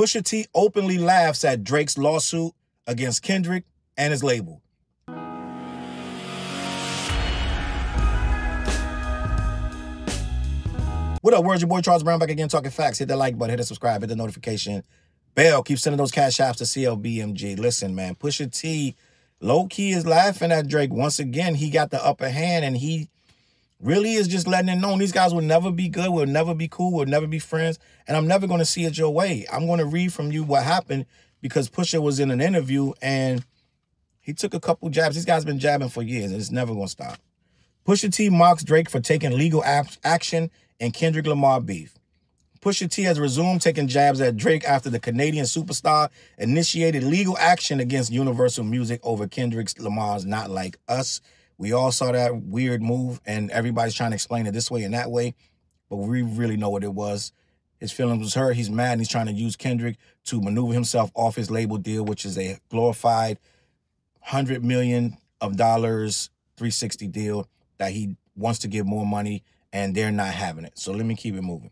Pusha T openly laughs at Drake's lawsuit against Kendrick and his label. What up, words? Your boy Charles Brown back again talking facts. Hit that like button, hit the subscribe, hit the notification bell. Keep sending those cash apps to CLBMG. Listen, man, Pusha T low-key is laughing at Drake. Once again, he got the upper hand, and he really is just letting it known these guys will never be good, will never be cool, will never be friends, and I'm never going to see it your way. I'm going to read from you what happened because Pusha was in an interview, and he took a couple jabs. These guys been jabbing for years, and it's never going to stop. Pusha T mocks Drake for taking legal action in Kendrick Lamar beef. Pusha T has resumed taking jabs at Drake after the Canadian superstar initiated legal action against Universal Music over Kendrick's Lamar's Not Like Us. We all saw that weird move, and everybody's trying to explain it this way and that way, but we really know what it was. His feelings was hurt. He's mad, and he's trying to use Kendrick to maneuver himself off his label deal, which is a glorified $100 million 360 deal that he wants to give more money, and they're not having it. So let me keep it moving.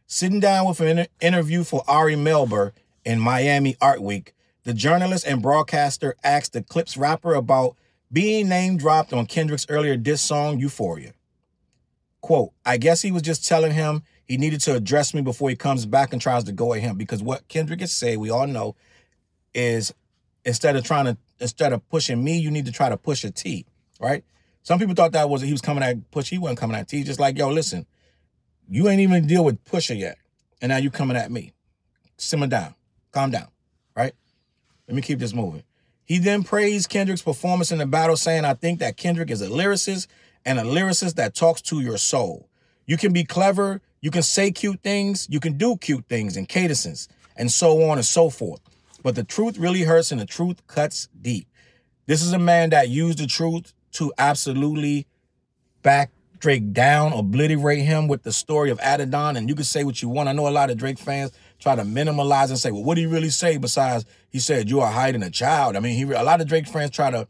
Sitting down with an interview for Ari Melber in Miami Art Week, the journalist and broadcaster asked the Clips rapper about being name-dropped on Kendrick's earlier diss song, Euphoria. Quote, I guess he was just telling him he needed to address me before he comes back and tries to go at him. Because what Kendrick has said, we all know, is instead of pushing me, you need to try to push a T, right? Some people thought that was he was coming at Push. He wasn't coming at T. Just like, yo, listen, you ain't even deal with Pusha yet, and now you coming at me. Simmer down. Calm down, right? Let me keep this moving. He then praised Kendrick's performance in the battle, saying, I think that Kendrick is a lyricist and a lyricist that talks to your soul. You can be clever, you can say cute things, you can do cute things and cadences, and so on and so forth. But the truth really hurts, and the truth cuts deep. This is a man that used the truth to absolutely back Drake down, obliterate him with the story of Adidon, and you can say what you want. I know a lot of Drake fans try to minimalize and say, well, what did he really say besides he said you are hiding a child? I mean, a lot of Drake fans try to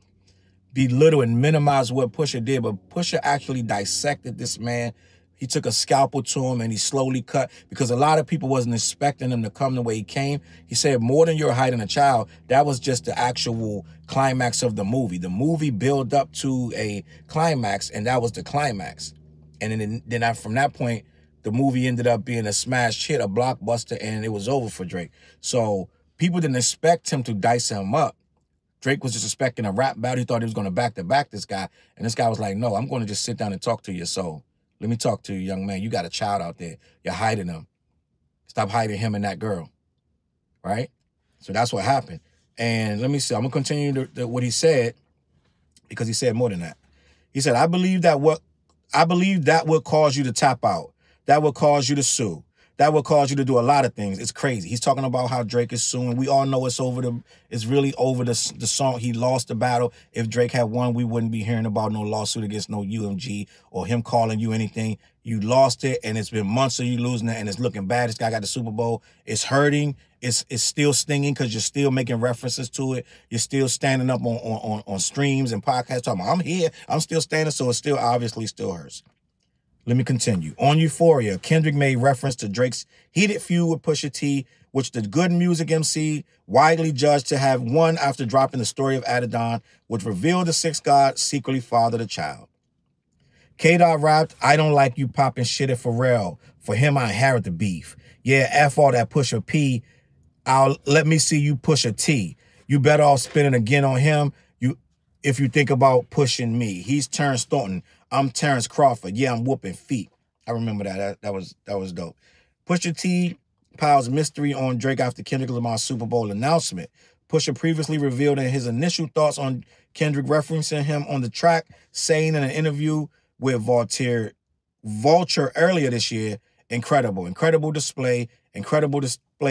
belittle and minimize what Pusha did, but Pusha actually dissected this man. He took a scalpel to him and he slowly cut, because a lot of people wasn't expecting him to come the way he came. He said, more than you're hiding a child, that was just the actual climax of the movie. The movie built up to a climax, and that was the climax. And then from that point, the movie ended up being a smash hit, a blockbuster, and it was over for Drake. So people didn't expect him to dice him up. Drake was just expecting a rap battle. He thought he was going to back-to-back this guy. And this guy was like, no, I'm going to just sit down and talk to your soul. Let me talk to you, young man. You got a child out there. You're hiding him. Stop hiding him and that girl, right? So that's what happened. And let me see. I'm going to continue what he said, because he said more than that. He said, I believe that would cause you to tap out. That would cause you to sue. That would cause you to do a lot of things. It's crazy. He's talking about how Drake is suing. We all know it's really over the song. He lost the battle. If Drake had won, we wouldn't be hearing about no lawsuit against no UMG or him calling you anything. You lost it, and it's been months of you losing it, and it's looking bad. This guy got the Super Bowl. It's hurting. It's still stinging because you're still making references to it. You're still standing up on streams and podcasts talking about, I'm here. I'm still standing, so it still obviously still hurts. Let me continue. On Euphoria, Kendrick made reference to Drake's heated feud with Pusha T, which the Good Music MC widely judged to have won after dropping the story of Adidon, which revealed the Sixth God secretly fathered a child. K-Dot rapped, I don't like you popping shit at Pharrell. For him, I inherit the beef. Yeah, F all that Pusha P. Let me see you push a T. You better off spinning again on him if you think about pushing me. He's Terrence Thornton. I'm Terrence Crawford. Yeah, I'm whooping feet. I remember that. That was dope. Pusha T piles mystery on Drake after Kendrick Lamar's Super Bowl announcement. Pusha previously revealed in his initial thoughts on Kendrick, referencing him on the track, saying in an interview with Vulture earlier this year, incredible display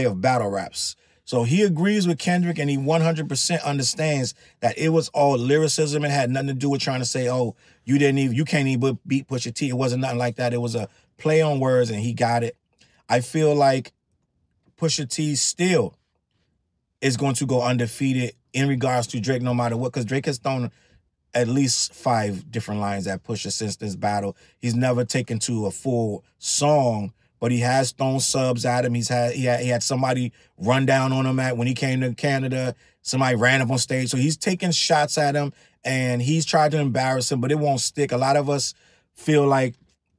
of battle raps. So he agrees with Kendrick, and he 100% understands that it was all lyricism. It had nothing to do with trying to say, oh, you can't even beat Pusha T. It wasn't nothing like that. It was a play on words, and he got it. I feel like Pusha T still is going to go undefeated in regards to Drake no matter what, because Drake has thrown at least 5 different lines at Pusha since this battle. He's never taken to a full song but he has thrown subs at him. He had somebody run down on him when he came to Canada. Somebody ran up on stage. So he's taking shots at him, and he's tried to embarrass him, but it won't stick. A lot of us feel like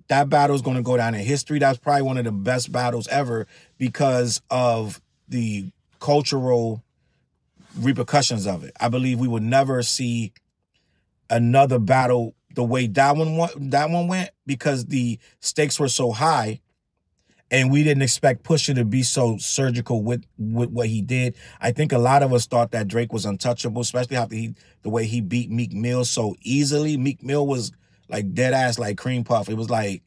that battle is going to go down in history. That's probably one of the best battles ever because of the cultural repercussions of it. I believe we will never see another battle the way that one went because the stakes were so high, and we didn't expect Pusha to be so surgical with what he did. I think a lot of us thought that Drake was untouchable, especially after the way he beat Meek Mill so easily. Meek Mill was like dead ass like cream puff. It was like,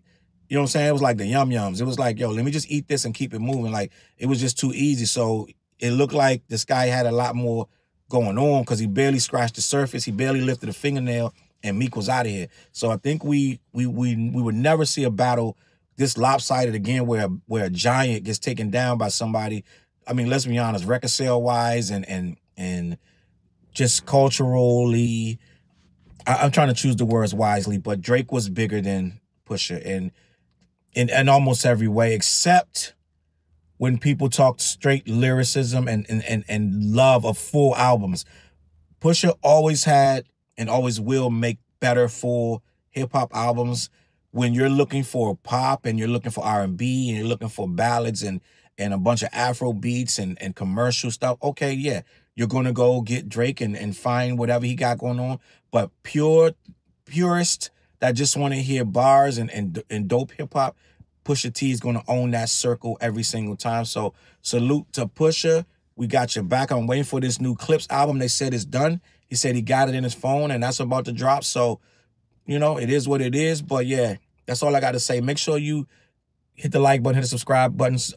you know what I'm saying? It was like the Yum Yums. It was like, yo, let me just eat this and keep it moving. Like, it was just too easy. So it looked like this guy had a lot more going on because he barely scratched the surface. He barely lifted a fingernail, and Meek was out of here. So I think we would never see a battle this lopsided again where a giant gets taken down by somebody. I mean, let's be honest, record sale wise and just culturally, I'm trying to choose the words wisely, but Drake was bigger than Pusha in almost every way, except when people talk straight lyricism and love of full albums. Pusha always had and always will make better full hip-hop albums. When you're looking for pop and you're looking for R&B and you're looking for ballads and a bunch of Afro beats and commercial stuff, okay, yeah, you're going to go get Drake and find whatever he got going on. But purist that just want to hear bars and dope hip-hop, Pusha T is going to own that circle every single time. So salute to Pusha. We got your back. I'm waiting for this new Clips album. They said it's done. He said he got it in his phone, and that's about to drop. So, you know, it is what it is. But, yeah, that's all I got to say. Make sure you hit the like button, hit the subscribe buttons.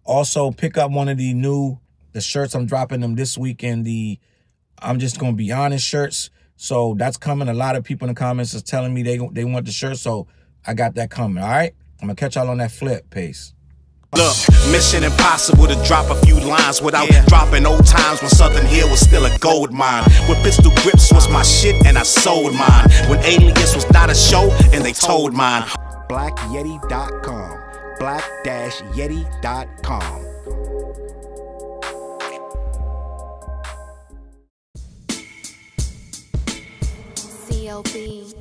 Also, pick up one of the shirts. I'm dropping them this week in the I'm Just Gonna Be Honest shirts. So that's coming. A lot of people in the comments is telling me they want the shirt. So I got that coming, all right? I'm going to catch y'all on that flip. Peace. Look, mission impossible to drop a few lines without dropping old times when Southern Hill was still a gold mine. When pistol grips was my shit and I sold mine. When Alias was not a show and they told mine. BlackYeti.com. Black-Yeti.com. CLB.